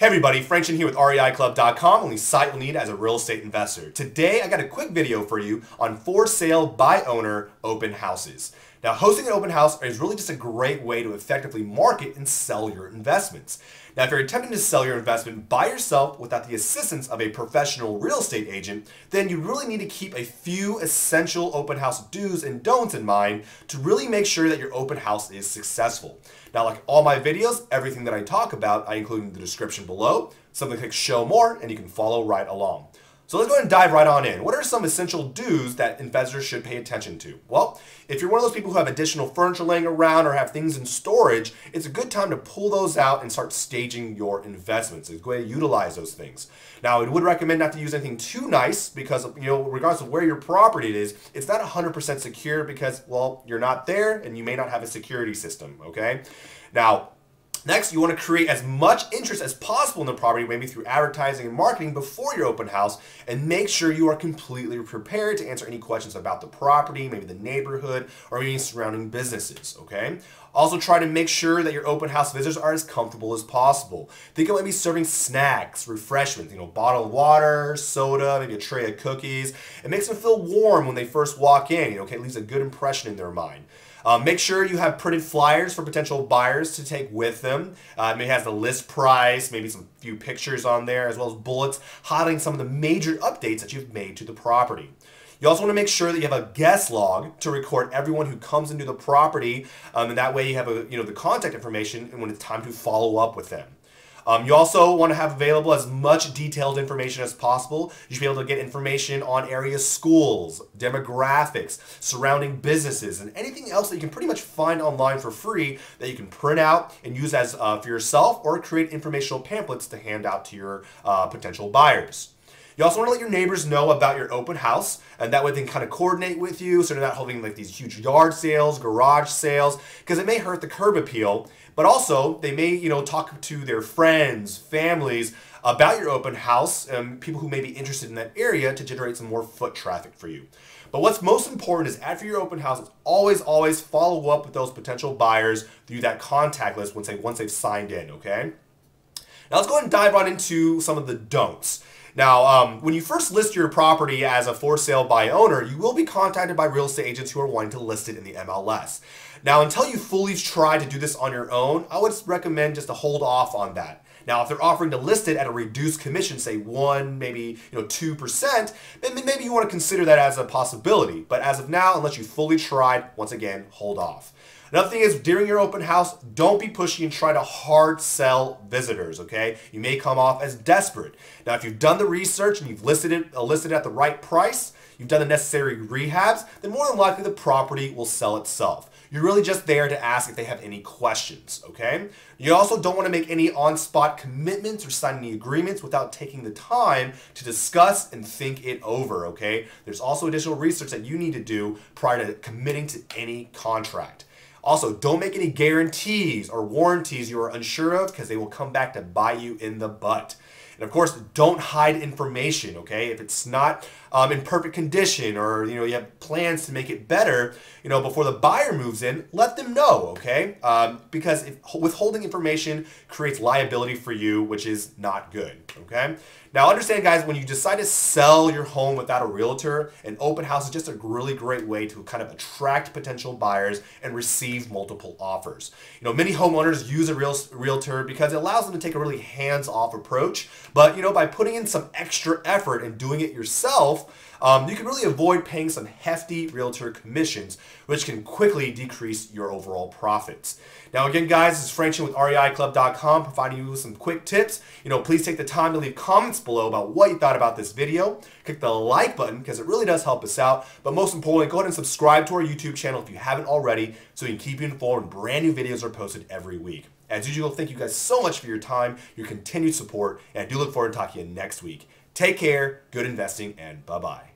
Hey everybody, Frank Chen here with REIClub.com, only site you'll need as a real estate investor. Today I got a quick video for you on for sale by owner open houses. Now hosting an open house is really just a great way to effectively market and sell your investments. Now if you're attempting to sell your investment by yourself without the assistance of a professional real estate agent, then you really need to keep a few essential open house do's and don'ts in mind to really make sure that your open house is successful. Now like all my videos, everything that I talk about I include in the description below. Simply click show more and you can follow right along. So let's go ahead and dive right on in. What are some essential do's that investors should pay attention to? Well, if you're one of those people who have additional furniture laying around or have things in storage, it's a good time to pull those out and start staging your investments. It's a good way to utilize those things. Now, I would recommend not to use anything too nice because, regardless of where your property is, it's not 100% secure because, well, you're not there and you may not have a security system, okay? Now, next, you want to create as much interest as possible in the property, maybe through advertising and marketing before your open house, and make sure you are completely prepared to answer any questions about the property, maybe the neighborhood, or any surrounding businesses, okay? Also try to make sure that your open house visitors are as comfortable as possible. Think of maybe serving snacks, refreshments, bottled water, soda, maybe a tray of cookies. It makes them feel warm when they first walk in, okay? It leaves a good impression in their mind. Make sure you have printed flyers for potential buyers to take with them. Maybe it has the list price, maybe some few pictures on there, as well as bullets highlighting some of the major updates that you've made to the property. You also want to make sure that you have a guest log to record everyone who comes into the property, and that way you have the contact information and when it's time to follow up with them. You also want to have available as much detailed information as possible. You should be able to get information on area schools, demographics, surrounding businesses, and anything else that you can pretty much find online for free that you can print out and use as for yourself or create informational pamphlets to hand out to your potential buyers. You also want to let your neighbors know about your open house, and that way they can kind of coordinate with you so they're not holding like these huge yard sales, garage sales, because it may hurt the curb appeal, but also they may, talk to their friends, families about your open house, people who may be interested in that area to generate some more foot traffic for you. But what's most important is after your open house, always follow up with those potential buyers through that contact list once they've signed in, okay? Now let's go ahead and dive right into some of the don'ts. Now, when you first list your property as a for sale by owner, you will be contacted by real estate agents who are wanting to list it in the MLS. Now, until you fully try to do this on your own, I would recommend just to hold off on that. Now, if they're offering to list it at a reduced commission, say 1%, maybe 2%, then maybe you want to consider that as a possibility. But as of now, unless you fully tried, once again, hold off. Another thing is, during your open house, don't be pushy and try to hard sell visitors, okay? You may come off as desperate. Now, if you've done the research and you've listed it at the right price, you've done the necessary rehabs, then more than likely the property will sell itself. You're really just there to ask if they have any questions, okay? You also don't want to make any on-spot commitments or sign any agreements without taking the time to discuss and think it over, okay? There's also additional research that you need to do prior to committing to any contract. Also, don't make any guarantees or warranties you are unsure of because they will come back to bite you in the butt. And of course, don't hide information, okay? If it's not in perfect condition or you have plans to make it better, before the buyer moves in, let them know, okay? Because withholding information creates liability for you, which is not good, okay? Now understand, guys, when you decide to sell your home without a realtor, an open house is just a really great way to kind of attract potential buyers and receive multiple offers. Many homeowners use a realtor because it allows them to take a really hands-off approach, but by putting in some extra effort and doing it yourself, you can really avoid paying some hefty realtor commissions, which can quickly decrease your overall profits. Now again, guys, this is Frank Chen with REIClub.com providing you with some quick tips. Please take the time to leave comments below about what you thought about this video. Click the like button because it really does help us out. But most importantly, go ahead and subscribe to our YouTube channel if you haven't already so we can keep you informed when brand new videos are posted every week. As usual, thank you guys so much for your time, your continued support, and I do look forward to talking to you next week. Take care, good investing, and bye-bye.